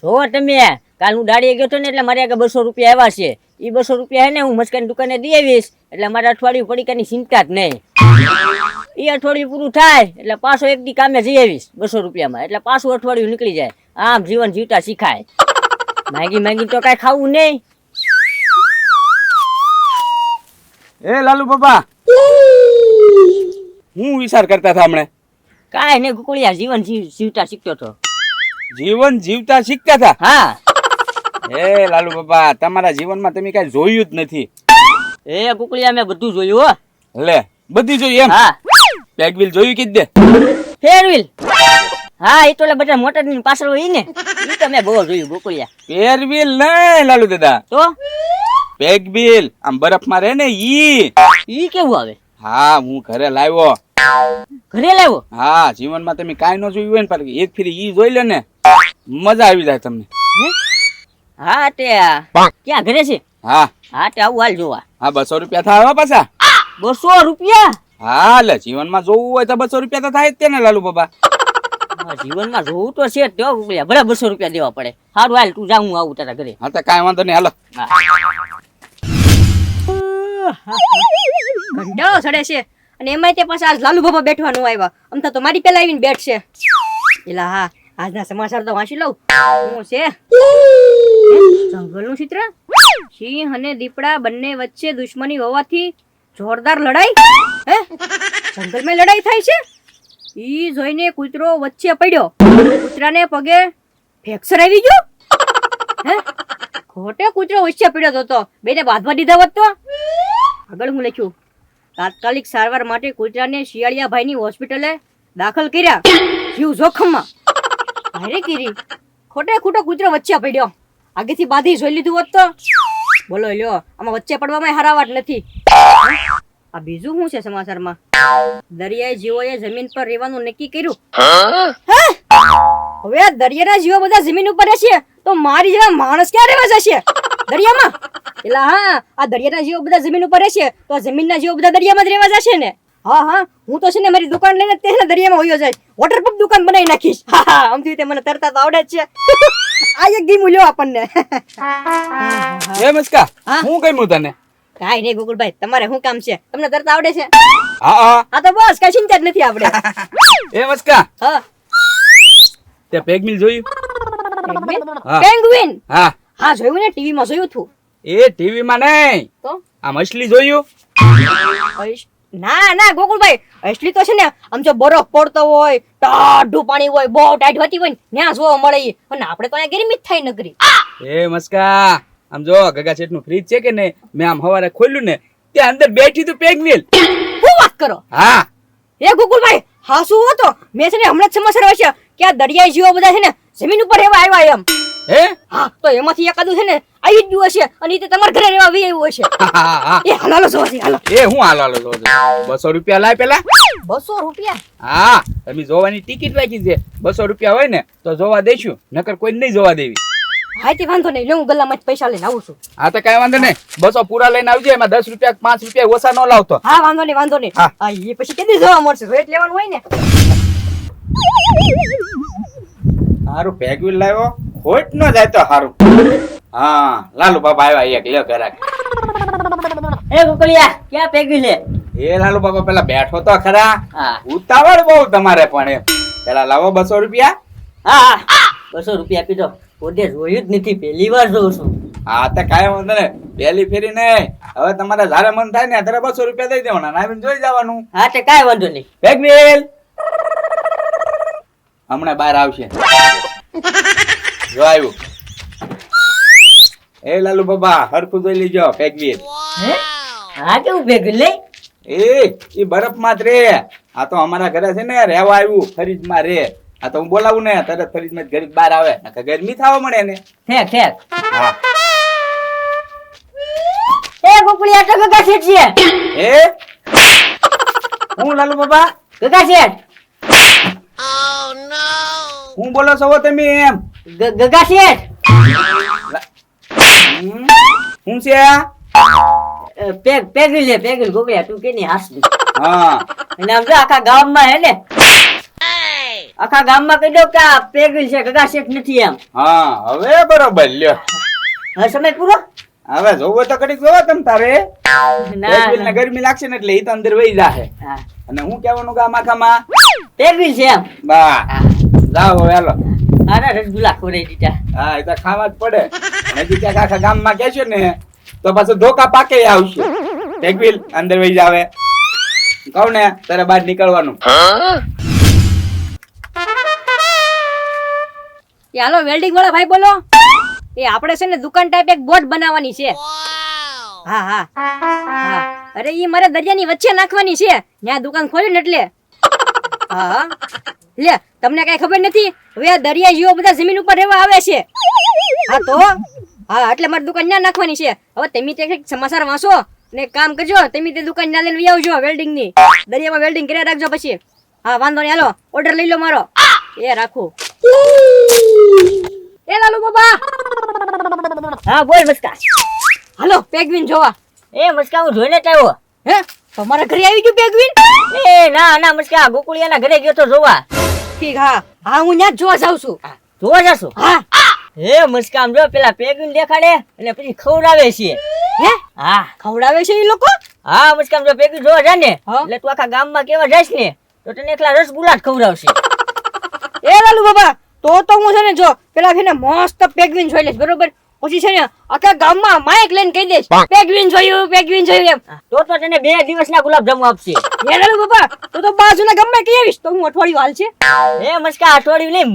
જો તમે કાલ હું દાડીએ ગયો હતો ને એટલે મારે આગળ 200 રૂપિયા આવ્યા છે. એ 200 રૂપિયા હે ને હું મસ્કાની દુકાને દઈ આવીશ એટલે મારે અઠવાડિયું પડીકાની ચિંતા જ નહીં. એ અઠવાડિયું પૂરું થાય એટલે પાછો એક દી કામે જઈ આવીશ 200 રૂપિયામાં એટલે પાછું અઠવાડિયું નીકળી જાય. આમ જીવન જીવતા શીખાય. માંગી તો કાંઈ ખાવું નહીં. એ લાલુ બાબા હું વિચાર કરતા હતા હમણે. કાંઈ નહીં ગુકુળિયા, જીવન જીવતા શીખતો હતો. જીવન જીવતા શીખતા હતા? હા. એ લાલુ બાબા તમારા જીવનમાં તમે કઈ જોયું જ નથી. એ ગુકુળિયા મેં બધું જોયું હો. લે બધી જોયું એમ? હા. પેગવીલ જોયું કીધ દે. ફેરવીલ? હા એ તો બધા મોટર ની પાછળ હોય ને એ તો મેં બહુ જોયું ગુકુળિયા. પેરવીલ નહીં લાલુ દાદા, તો પેગવીલ આમ બરફમાં રહે ને ઈ કેવું આવે? હા હું ઘરે લાવ્યો. ઘરે લાવ્યો? હા જીવનમાં તમે કાઈ ન જોયું હોય ને પણ એક ફેરી ઈ જોઈ લે ને મજા આવી જાય તમને. હા તે ક્યાં ઘરે છે? હા હા તે આવું હાલ જોવા. હા 200 રૂપિયા થાય પાછા. 200 રૂપિયા? હા લે જીવનમાં જોવું હોય તો 200 રૂપિયા તો થાય જ તે ને લાલુ બાબા. જીવનમાં જોવું તો છે જ ભલે 200 રૂપિયા દેવા પડે. સારું હાલ તું જા, હું આવું તારા ઘરે. હા તો કાંઈ વાંધો નહીં હાલો. ઘંટાળો ચડે છે અને એમાંય તે પાછા આજ લાલુ બાબા બેઠવાનું આવ્યા. આમ તો મારી પેલા આવીને બેઠશે. એલા હા આજના સમાચાર તો વાંચી લઉં. શું છે? જંગલનું ચિત્ર. સિંહ અને દીપડા બંને વચ્ચે દુશ્મની હોવાથી જોરદાર લડાઈ. હે જંગલમાં લડાઈ થાય છે? ઈ જોઈને કૂતરો વચ્ચે પડ્યો. કૂતરાને પગે ફ્રેક્ચર આવી ગયો. હે ખોટે કૂતરો વચ્ચે પડ્યો તો બેને બાંધવા દીધા હોત તો. આગળ હું લખ્યું, તાત્કાલિક સારવાર માટે કૂતરાને શિયાળિયાભાઈની હોસ્પિટલે દાખલ કર્યા. જીવ જોખમમાં. ભારે કીરી ખોટે ખોટો કૂતરો વચ્ચે પડ્યો. આગેથી બાંધી જોઈ લીધું હોત તો. બોલો લ્યો, આમાં વચ્ચે પડવામાં હારાવાટ નથી. આ બીજું શું છે સમાચારમાં? દરિયાઈ જીવોએ જમીન પર રહેવાનું નક્કી કર્યું. હવે દરિયાના જીવો બધા જમીન ઉપર રહેશે તો મારી જેવા માણસ ક્યાં રહેવા જશે દરિયામાં? એલા હા આ દરિયાના જીવો બધા જમીન ઉપર રહેશે તો જમીનના જીવો બધા દરિયામાં જ રહેવા જશે ને. હા હા હું તો છે ને મારી દુકાન લઈને તેને દરિયામાં હોયો જાય. વોટરપ્રૂફ દુકાન બનાવી નાખીશ. હા આમ રીતે મને તરતા તો આવડે જ છે. આ એક દી મૂલ્યો આપણને. એ મસ્કા હું કહ્યું તને? કાઈ નહીં ગોકુળભાઈ, તમારે શું કામ છે? તમને તરતા આવડે છે? હા હા હા તો બસ કઈ ચિંતા જ નથી આપણે. એ મસ્કા હા તે પેગવીલ જોયું? પેંગ્વિન? હા હા જોયું ને, ટીવી માં જોયું હતું. એ ટીવી માં નહીં, તો આ મછલી જોયું? ના ના ગોકુળભાઈ, અસલી તો છે ને આમ જો બરફ પડતો હોય, ટાઢું પાણી હોય, બહુ ટાઢ હોતી હોય ને ત્યાં જોવા મળે. અને આપણે તો અહીંયા ગરમી જ થાય નગરી. એ મસ્કા આમ જો ગગા શેઠ નું ફ્રીજ છે કે નહીં, મેં આમ હવારે ખોલ્યું ને ત્યાં અંદર બેઠી તું પેગવીલ. શું વાત કરો? હા એ ગોકુળભાઈ હા શું હતો? મેં છે ને હમણાં જ સમાચાર વાંચ્યા કે આ દરિયાઈ જીવો બધા છે ને જમીન ઉપર રહેવા આવ્યા એમ. હે હા તો એમાંથી એકાદું છે ને આવી જ ગયું હશે અને તે તમારા ઘરે રહેવા આવી આવ્યું હશે. એ હાલો જોવા હાલો. એ હું હાલો 200 રૂપિયા લાય પેલા. 200 રૂપિયા? હા તમે જોવાની ટિકિટ રાખી છે. 200 રૂપિયા હોય ને તો જોવા દઈશું, નકર કોઈ નહીં જોવા દેવી. હા તે વાંધો નહીં, હું ગલ્લામાં પૈસા લઈને આવું છું. હા તો કઈ વાંધો નહીં, 200 પૂરા લઈને આવજે. એમાં 10 રૂપિયા 5 રૂપિયા ઓછા ન લાવતો. હા વાંધો નહીં વાંધો નહીં. હા એ પછી કેદી જોવા મળશે? રેટ લેવાનું હોય ને. હારું પેગવીલ લાવ્યો, ખોટ ન જાય તો હારું. હા લાલુ બાબા આવ્યા એક લે ઘરાક. એ ગુકુળિયા ક્યાં પેગવી લે? એ લાલુ બાબા પેલા બેઠો તો ખરા. હા ઉતાવળ બહુ તમારે પણ એમ. પેલા લાવો 200 રૂપિયા. હા 200 રૂપિયા પીધો. પોતે જોયું જ નથી, પહેલી વાર જોઉં છું. હા તો કાંઈ વાંધો નહીં, પહેલી ફેરી નહીં. હવે તમારે જયારે મન થાય ને ત્યારે 200 રૂપિયા દઈ દેવાના, આવીને જોઈ જવાનું. હા તે કાંઈ વાંધો નહીં. પેગવીલ હમણાં બહાર આવશે. જો આવ્યું. એ લાલુ બાબા હરખું જોઈ લીજો પેગવીલ. હા કેવું ભેગું લે? એ બરફ માં જ રે. આ તો અમારા ઘરે છે ને રહેવા આવ્યું, ફરીજ માં રે. આ તો હું બોલાવું ને તરત ફરીજ માં ઘરે બહાર આવે, ગરમી થવા મળે ને. ઠેક ઠેક. હા એ ગુકુળિયા તો ગગા શેઠ છે. હું લાલુ બાબા? ગગા શેઠ. હું બોલો છો તમે એમ? ગગા શેઠ. હું છે? પેગવી લે પેગવી. ગુકુળિયા તું કેની હાસલી. હા અને આમ જો આખા ગામમાં હે ને આખા ગામમાં કહી દો કે આ પેગલ છે ગગા શેઠ નથી એમ. હા હવે બરોબર લ્યો. હવે સમય પૂરો. હવે જોવો તો કડીક જોવો તમ તારે. ના પેગવીલ ને ગરમી લાગશે ને એટલે ઈ તો અંદર વહી જાહે. હા, અને હું કહેવાનું ગામ આખામાં પેગલ છે એમ. બા જાઓ હવે હાલો. આના રસગુલ્લા ખવડાવી દીધા. હા એ તો ખાવા જ પડે. હજી ક્યાંક આખા ગામમાં કહેશો ને તો પાછું ધોકા પાકે આવશે. પેગવીલ અંદર વહી જાવે. કહું ને તારે બહાર નીકળવાનું. એ હાલો વેલ્ડિંગ વાળા ભાઈ બોલો. એ આપણે છે ને દુકાન ટાઈપ એક બોટ બનાવવાની છે. હા હા હા. અરે ઈ મારે દરિયાની વચ્ચે નાખવાની છે. ત્યાં દુકાન ખોલ્યું ને એટલે. હા હા. લે તમને કઈ ખબર નથી? હવે આ દરિયા જીવો બધા જમીન ઉપર રહેવા આવે છે. હા તો હા એટલે મારી દુકાન ત્યાં નાખવાની છે. હવે તમે તે કંઈક સમાચાર વાંચો ને એક કામ કરજો. તમે તે દુકાન ત્યાં લઈને લઈ આવજો વેલ્ડિંગ ની. દરિયામાં વેલ્ડિંગ કરી રાખજો પછી. હા વાંધો નહીં હાલો ઓર્ડર લઈ લો મારો. એ રાખો. એ લાલુ બાબા હા બોલ મસ્કા. હાલો પેગ્વિન જોવા. એ મસ્કા હું જોઈને જ આવ્યો. હે તમારા ઘરે આવી ગયું પેગ્વિન? એ ના ના મસ્કા ગોકુળિયાના ઘરે ગયો તો જોવા. ઠીક હા હા હું ત્યાં જ જોવા જાઉં છું. જોવા જશો? હા હે મસ્કા આમ જો પેલા પેગવીન દેખાડે અને પછી ખવડાવે છે. હે હા ખવડાવે છે એ લોકો? હા મસ્કા આમ જો પેગવીન જોવા જાય ને હા. એટલે તું આખા ગામમાં કેવા જઈશ ને તો તને એકલા રસગુલ્લા જ ખવડાવશે. એ લાલુ બાબા તો હું છે ને જો પેલા છે ને મસ્ત પેગ્વિન જોઈ લઈશ બરોબર. પછી છે ને આખા ગામમાં માઇક લઈને કહી દઈશ પેગ્વિન જોયું એમ. તો તને 2 દિવસના ગુલાબજાંબુ આપશે. એ લાલુ બાબા તો બાજુના ગામમાં કહી આવીશ તો હું અઠવાડિયું હાલ છે. હે મસ્કા અઠવાડિયું નહીં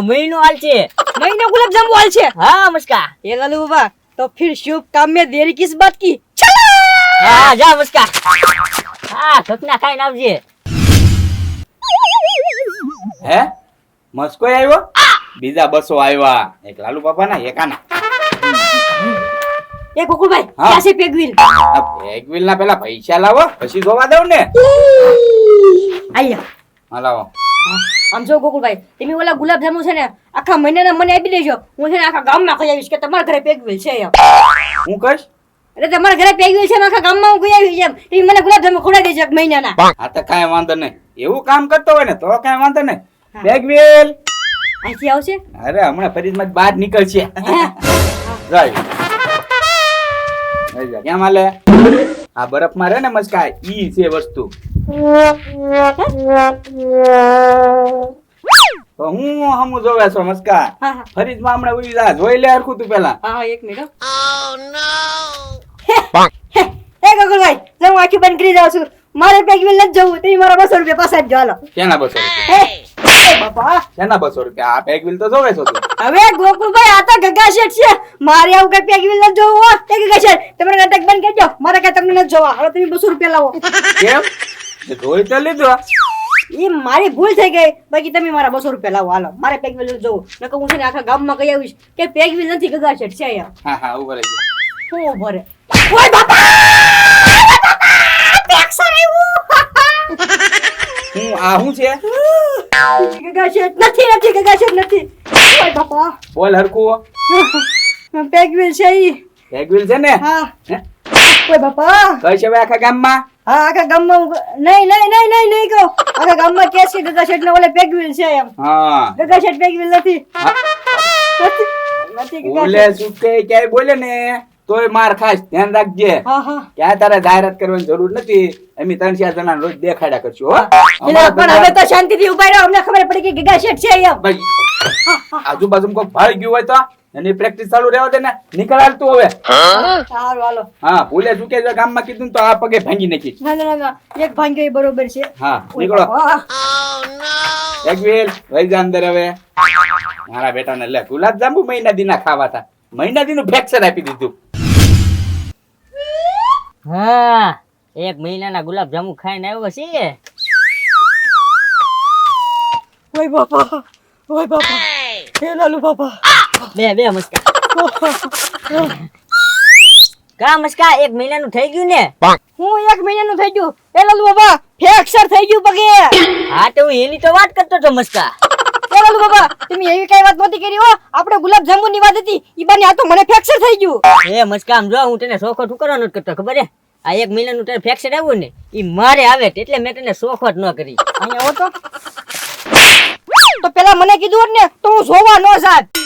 મહિનો હાલ છે. મહિનો ગુલાબ જાંબુ હાલ છે. હા મસ્કા. એ લાલુ બાબા તો फिर शुभ काम में देरी किस बात की? હા જા મસ્કા. હા ઠકના ખાઈને આવજે. હે મસ્કો આવ્યો? બીજા બસો આવ્યા. એક લાલુ બાપા ના એક આના. એ ગોકુળભાઈ હા. ક્યાં છે પેગ્વિન? આ પેગવીલ ના પેલા પૈસા લાવો પછી જોવા દઉં ને. આયા હા લાવો. આમ જો ગોકુળભાઈ તમે ઓલા ગુલાબ જાંબુ છે ને આખા મહિનાના મને આપી દેજો. હું છે ને આખા ગામમાં કહી આવીશ કે તમારા ઘરે પેગ્વિલ છે એમ. હું કહીશ? એટલે તમારા ઘરે પેગ્વિલ છે ને આખા ગામમાં હું કહી આવીશ એમ. તમે મને ગુલાબ જાંબુ ખવડાવી દેજો એક મહિનાના. હા તો કાંઈ વાંધો નહીં. એવું કામ કરતો હોય ને તો કાંઈ વાંધો નહીં. પેગવીલ અહીંથી આવશે? અરે હમણાં ફરીદમાં જ બહાર નીકળશે. હે? રાઈટ. કેમ હાલે? આ બરફમાં રહે ને મસ્કા ઈ છે વસ્તુ. તો હું હમું જોવે છો મસ્કા. હા હા ફરીદમાં હમણાં ઉઈ જા જોઈ લે હરખું તું પેલા. હા હા એક મિનિટ એ ગોકુળભાઈ હું આખી બંધ કરી જાઉં છું. મારે પેગ્વિલ નથી જવું. તમે મારા 200 રૂપિયા પાછા આપજો હાલો. કેના 200 રૂપિયા? એ બાપા કેના 200 રૂપિયા? આ પેગવીલ તો જોવે છો તું. હવે ગોકુળભાઈ આ તો ગગા શેઠ છે. મારે આવું કઈ પેગ્વિલ નથી જોવું હો. એ ગગા શેઠ તમે નાટક બંધ કરજો. મારે કઈ તમને નથી જોવા. હવે તમે 200 રૂપિયા લાવો. કેમ? તે જોઈ તો લીધો. એ મારી ભૂલ થઈ ગઈ. બાકી તમે મારા 200 રૂપિયા લાવો હાલો. મારે પેગ્વિલ નથી જોવું. નકર હું છે ને આખા ગામમાં કહી આવીશ કે પેગ્વિલ નથી ગગા શેઠ છે અહીંયા. હા હા ઉભો રહેજો. હું ભરે ઓય બાપા પેક્સર હું આ શું છે? આવ્યું. ગગા શેઠ નથી ગગા શેઠ નથી. ઓય બાપા બોલ હરખું. પેગ્વિલ છે ઈ. પેગવીલ છે ને? હા હે? ઓય બાપા કઈ છે હવે આખા ગામમાં? હા આખા ગામમાં નહીં કહો. આખા ગામમાં કે છે ગગા શેઠ ને ઓલે પેગ્વિલ છે એમ. હા ગગા શેઠ પેગ્વિલ નથી. નથી ગગા બોલે સુકે ક્યાંય બોલે ને તોય માર ખાસ ધ્યાન રાખજે. હા હા ક્યાં તારે જાહેરાત કરવાની જરૂર નથી. અમે 3-4 જણા રોજ દેખાડ્યા કરશું હો. પેલા પણ હવે તો શાંતિથી ઉભા રહો. અમને ખબર પડી કે ગગા શેઠ છે એમ. ભાઈ આજુબાજુ કોઈ ભાઈ ગયું હોય તો એની પ્રેક્ટિસ ચાલુ રહેવા દે ને. નીકળ હાલતું હવે. સારું હાલો. હા ભૂલે ચૂકે જો ગામમાં કીધું ને તો આ પગે ભાંગી નાખીશ. ના એક ભાંગ્યો ઈ બરોબર છે. હા નીકળો. વાહ. પેગવીલ વઈ જા અંદર હવે. મારા બેટાને લે ગુલાબ જાંબુ મહિના દીના ખાવા હતા. મહિના દીનું ફ્રેક્ચર આપી દીધું. હા 1 મહિનાના ગુલાબજાંબુ ખાઈને આવ્યો છે. ઓય બાપા હે લાલુ બાપા. બે મસ્કા. કા મસ્કા 1 મહિનાનું થઈ ગયું ને? હું 1 મહિનાનું થઈ ગયું. એ લાલુ બાપા ફ્રેક્ચર થઈ ગયું પગે. હા તો હું એની તો વાત કરતો હતો મસ્કા. એ લાલુ બાપા તમે એવી કઈ વાત નહોતી કરી હો. આપણે ગુલાબ જાંબુ ની વાત હતી. ઈ બાને આ તો મને ફ્રેક્ચર થઈ ગયું. એ મસ્કા આમ જો હું તને શોખો ઠુકરવાનો જ કરતો ખબર હે. આ 1 મહિનાનું તને ફ્રેક્ચર આવ્યું ને ઈ મારે આવે એટલે મેં તને શોખો જ ન કરી. અહીંયા આવો તો તો પેલા મને કીધું હોત ને તો હું જોવા ન જાત.